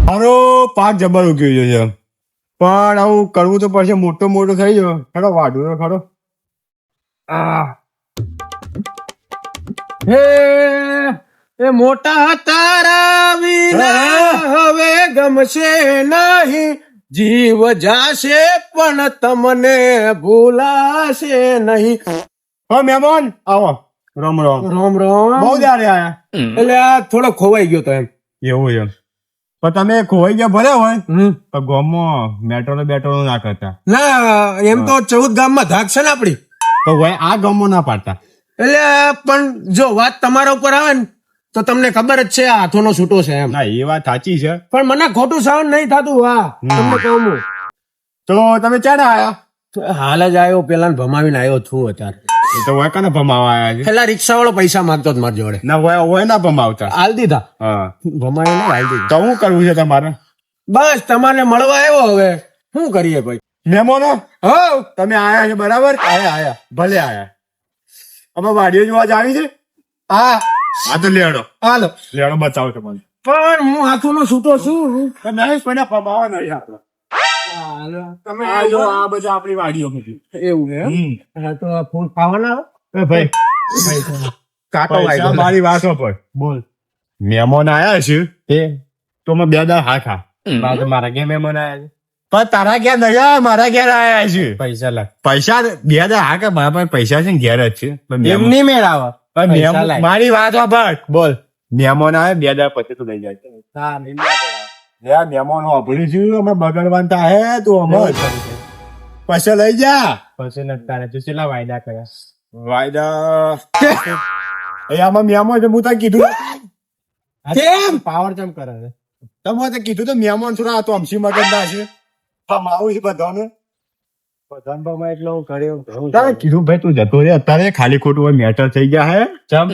મારો પાક જબર ઉગ્યો છે પણ આવું કરવું તો પડશે. મોટો થઈ ગયો. ખરો વાઢું ખરો. હે એ મોટા તારા વિના હવે ગમશે નહીં, જીવ જાશે પણ તમને ભૂલાશે નહીં. હા મહેમાન આવો. રામ રામ. રોમ રોમ. બહુ દાડે આયા. એટલે આ થોડો ખોવાઈ ગયો તો એમ. એવું એમ પણ તમે ખોવાઈ ગયા ભલે હોય હમ. પણ ગામમાં મેટ્રો ના કરતા. ના એમ તો 14 ગામમાં ધાક છે ને આપડી. તો ભાઈ આ ગામમાં ના પાડતા. એટલે પણ જો વાત તમારા ઉપર આવે ને તો તમને ખબર જ છે આ હાથોનો છૂટો છે એમ. ના એ વાત સાચી છે. પણ મને ખોટું સહન નહીં થતું. હા તમને કહું હું. તો તમે ક્યારે આયા? હાલ જ આવ્યો, પેલા ભમાવીને આવ્યો છું અત્યારે. એ તો હોય કને ભમાવા આયા છે? પેલા રિક્ષા વાળો પૈસા માંગતો જ મારી જોડે. ના હોય ના ભમાવતા. હાલ દીધા. હા ભમાવી ને હાલ દીધા. તો શું કરવું છે તમારે? બસ તમારે મળવા આવ્યો. હવે શું કરીએ ભાઈ? મહેમાનો હો તમે આયા છે બરાબર? આયા ભલે આયા. અમે વાડીઓ જોવા જ આવી છે. હા હા તો લેડો હાલો. લેડો બતાવો છો મને. પણ હું હાથોનો છૂટો છું. નહીં કોઈને ભમાવા નહીં આપણે. તમે આ જો આ બધા આપણી વાડીઓ બધી. એવું એમ? હા તો આ ફૂલ ખાવાના આવે? એ ભાઈ કાકો પૈસા વાગ્યો. મારી વાતો પર બોલ. મહેમાન આયા છે તો અમે 2 દાડા હા ખા. મારા ઘેર મહેમાન આવ્યા છે. પણ તારા ઘેર નહીં આયા, મારા ઘેર આયા છે. પૈસા લાગ. પૈસા 2 દાડા હા કે મારા પાસે પૈસા છે ને ઘેર જ છે. પણ મહેમાન- એમની મેળ આવે. પણ પૈસા મહેમાન- લાય. મારી વાત સાંભળ. બોલ. મહેમાન આવે 2 દાડા પછી તું લઈ જાય. મહેમાન વાપરી છું અમે બગડવાના હે તું અમે પછી લઈ જા. પછી નતા તું કેટલા વાયદા કર્યા? વાયદા એ આમાં મહેમાન છે. હું તને કીધું કેમ પાવર ચમ કરે છે? તમે તો કીધું તો મહેમાન છું આ તો અમસી મગજ ના છે. આવું છે બધાને. ધનભામાં એટલે હું કર્યો. તારે કીધું ભાઈ તું જતો રે અત્યારે ખાલી ખોટું હોય મેટર થઈ ગયા હે. ચમ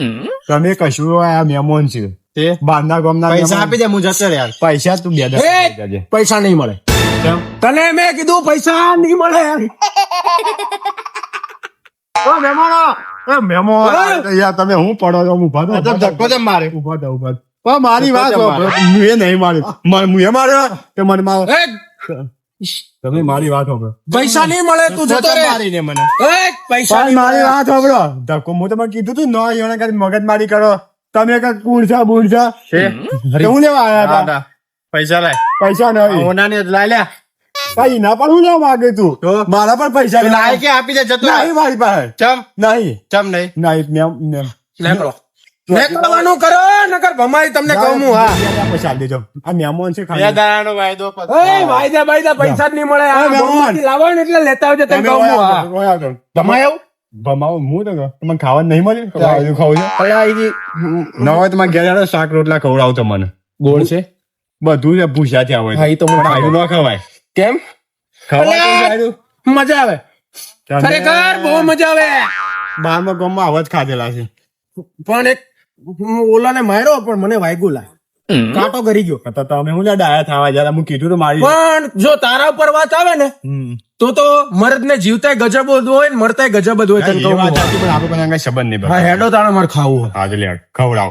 તમે કશું હોય આ મહેમાન છે તે બહારના ગામના પૈસા મહેમાન. આપી દે હું જતો રે યાર. પૈસા તું 2 દાડા લઈ જાજે. પૈસા નહીં મળે. કેમ? તને મેં કીધું પૈસા નહીં મળે. ઓ મહેમાનો એ મહેમાન યાર તમે હું પડો છો? હું ઉભા થો. ધક્કો કેમ મારે? ઉભા થો. પણ મારી વાત ધક્કો સાંભળો. કેમ હું એ નહીં માર્યો. હું એ માર્યો કે મને મારો. એ, તમે મારી વાત સાંભળો. પૈસા નહીં મળે તું જતો રે. મારીને મને એ, પૈસા પણ નહીં મારી મળે. વાત સાંભળો. ધક્કો હું તમને કીધું તું ન એને કઈ મગજમારી કરો. તમે કઈ કુણસા બુણસા હું લેવા આવ્યા હતા? પૈસા લાય. પૈસા નહીં. ઓનાની જ લાય લે. કઈ ના પણ હું લેવા માંગે તું? મારા પણ પૈસા લાય કે આપી દે જતો રે. નહીં મારી પાસે. ચમ નહીં ચમ નહીં. નહીં નીકળો. નીકળવાનું કરો નકર ભમાઈ તમને કહું હું. હા પૈસા આપી દેજો. આ મહેમાન છે બે ખાલી. દાડાનો વાયદો પછી. એ વાયદા બાયદા પૈસા જ નહીં મળે. આ મહેમાન. બોમ્બેથી લાવો ને એટલે લેતા આવજો તમે કહું હું. હા ભમાઈ આવું. ભમાવો હું તો તમને ખાવાનું નહીં મળે. ખાવું છે ન હોય તો ઘેર આવો, શાક રોટલા ખવડાવો તો મને. ગોળ છે બધું છે ભૂસ્યા ત્યાં હોય. હા, ઈ તો મને પણ આયુ ન ખવાય. કેમ? ખવાય મજા આવે ખરેખર બહુ મજા આવે. બહારમાં ગામમાં આવા જ ખાધેલા છે. પણ એક હું ઓલાને માર્યો પણ મને વાગ્યું લાય. કાંટો કરી ગયો. તો તમે હું લ્યા ડાયા થવા જરા હું કીધું તો મારી. પણ જો તારા ઉપર વાત આવે ને તો મરદ ને જીવતા ગજબ જ હોય ને મરતા ગજબ જ હોય. તને એ કહું વાત હું. સાચી, પણ આપણે કોઈ સંબંધ નહીં. હા હેડો તાણે મારે ખાવું હોય. હા લે ખવડાવ.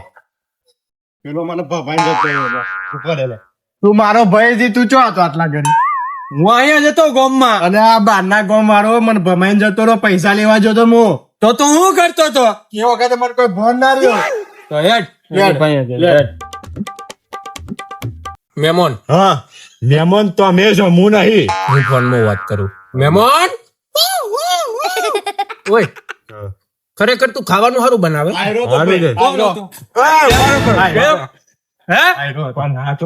પેલો મને ભવાઈ જતો રહ્યો. તું મારો ભાઈ છે, તું ચો હતો આટલા ઘડી? હું અહીંયા જતો ગામમાં. અને આ બહારના ગામ વાળો મને ભમાઈને જતો રહ્યો, પૈસા લેવા જતો હું. તો તું શું કરતો તો? એ વખતે મને કોઈ ફોન ના રહ્યો. તો હેડ મહેમાન. હા મહેમાન તો અમે છો, હું નહીં. હું ફોનમાં વાત કરું. મહેમાન ઓય ખરેખર તું ખાવાનું સારું બનાવે. હે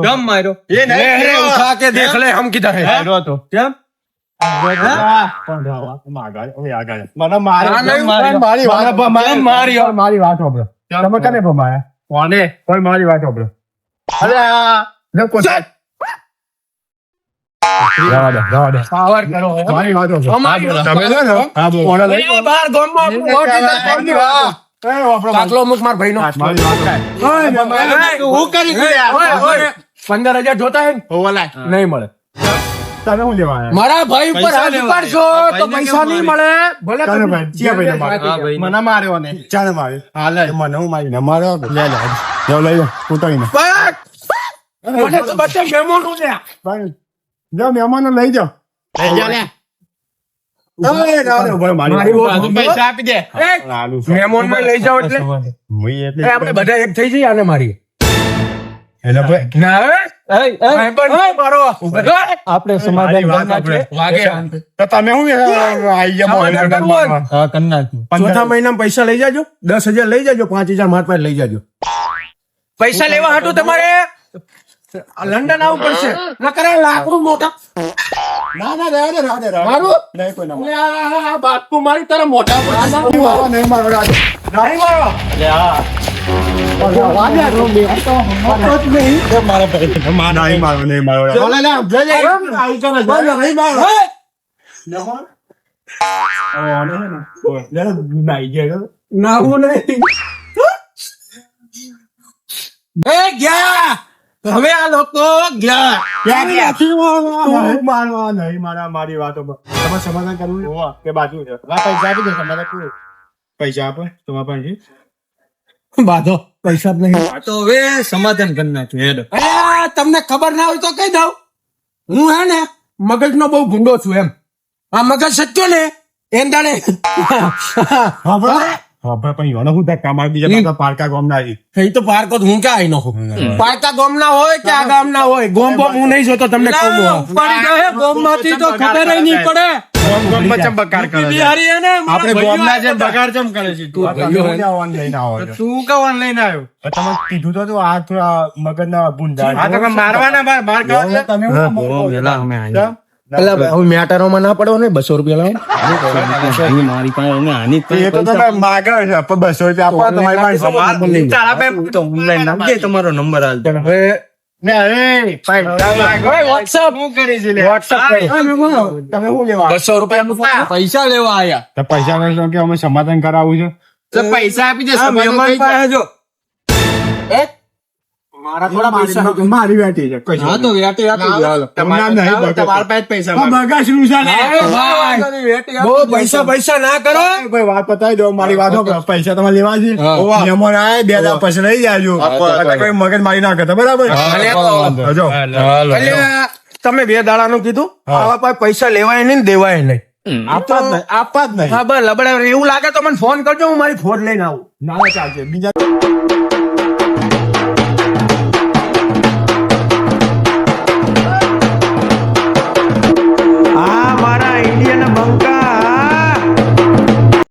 કમ માર્યો? એ નહીં લે રે, કર્યો. ઉઠા કે દેખ લે હમ કીધા હે. કેમ? મને માર્યો. આ નહીં, મારી વાત કેમ માર્યો? મારી વાત સાંભળો. તમે કને ભમાયા? કોને? કોઈ મારી વાત સાંભળો. અરે આ લે પોતે. જવા દે. પાવર કરો. મારી વાત સાંભળો. અમારી વાત. તમે છે ને? હા બોલો. ઓલા લઈ અહીંયા બહાર ગામમાં આપણું મોટી તરફની વાત. એ વાપરો. કાકલો મુક માર ભાઈનો. મારી વાત સાંભળો. ઓય, તું હું કરી દે યાર? ઓય, 15,000 જોતા હે ને? નહીં મળે. તમે શું લેવા આવ્યા? મારા ભાઈ ઉપર હાથ ઉપાડશો તો પૈસા નહીં મળે. ભલે ચાલો ભાઈ, ચિયા ભાઈને માર્યો? મને માર્યો ને. ચાને માર્યો? મને હું મારી ને માર્યો. લે લે લઈ લો કૂટાઈને. મને તો બધા મહેમાનો છે. પણ જાઓ મહેમાનો લઈ જાઓ. લઈ જા લે. એ રાડે ઉભા રહો, મારી મારી વાત. વાત. પૈસા આપી દે. મહેમાનને લઈ જાઓ એટલે આપણે બધા એક થઈ જઈએ આને મારી એટલે ભાઈ ના ભાઈ પણ મારો આપણે સમાધાન કરી નાખીએ. વાગે તો તમે શું આઈ ગયા મોહન કરવું? હા, કરી નાખીએ. ચોથા મહિનામાં પૈસા લઈ જાજો 10,000 લઈ જાજો 5,000 મારા પાસે લઈ જાજો પૈસા લેવા હાટું તમારે લંડન આવવું પડશે નકર આ લાકડું મોટા ના ના રાડે રાડે રાડે મારું? નહીં કોઈ ના આ બાપુ મારી તારા મોટા નહીં મારો, નહીં મારો રાડે નહીં મારો નહીં મારો નહીં મારો ના હું નહીં એ ગયા હવે આ લોકો ગયા નહીં મારવા નહીં મારા મારી વાતો પર. તમારે સમાધાન કરવું છે? કે બાજુ છે પૈસા આપી દો તમારે શું? પૈસા આપો તમારા પાસે બાધો પૈસા જ નહીં તો હવે સમાધાન કરી નાખ્યું. હેડો. અરે તમને ખબર ના હોય તો કહી દઉં હું હે ને મગજનો બહુ ગુંડો છું એમ આ મગજ સચ્યો ને એમ દાડે હા પણ યોનો હું ત્યાં કામ આવી બીજા બધા પારકા ગામ ના એ તો પારકો હું ક્યાં આઈ નાખું પારકા ગામ ના હોય કે આ ગામ ના હોય ગોમ બોમ હું નહીં જોતો તમને કહું છું. ગોમમાંથી તો ખબર ય નહીં પડે. બિહારી હે ને, મારા આપણે ભાઈઓ ગોમના છે બગાડ ચમ કરે છે તું લઈને આવો છો. તું કવાનું લઈને આવ્યો તમે કીધું તો હતું, આ થોડા મગજના ભૂંડા આ તો મારવાના બાર કાઢ તમે હા, શું બહુ વેલા અમે આયા. કેમ? એટલે હવે મેટારોમાં ના પડો ને 200 રૂપિયા લાવો મારી પાસે અમે આની જ એ તો તમે માગે છે પણ 200 રૂપિયા આપો તમારી પાસે તારા બે તો ઓનલાઈન નાખજે તમારો નંબર હાલ. હવે ને અરે વોટ્સઅપ શું કરી છે લે વોટ્સઅપ કરી તમે શું લેવા 200 રૂપિયા પૈસા લેવા આયા. તો પૈસા લઈ કે અમે સમાધાન કરાવવું છે. તો પૈસા આપી દે આ મહેમાન પાસે જો. મારા થોડા પૈસા મારી વાટી છે કઈ હા તો વેટી આપી દો, હાલો. તમારા નહીં બગડે. તમારા પાસે પૈસા આ બગાસનું છે ને. બહુ પૈસા ના કરો ભાઈ વાત પતાવી દો મારી વાત સાંભળો. પૈસા તમારે લેવા છે હા. મહેમાન આવે 2 દાડા પછી લઈ જાજો કોઈ મગજ મારી ના કરતા બરાબર જો એટલે તમે 2 દાડાનું કીધું આવા પાસે પૈસા લેવાય નહીં ને દેવાય નહીં આપવા જ નહીં હા બસ લબડા એવું લાગે તો મને ફોન કરજો હું મારી ફોન લઈને આવું ના ચાલશે બીજા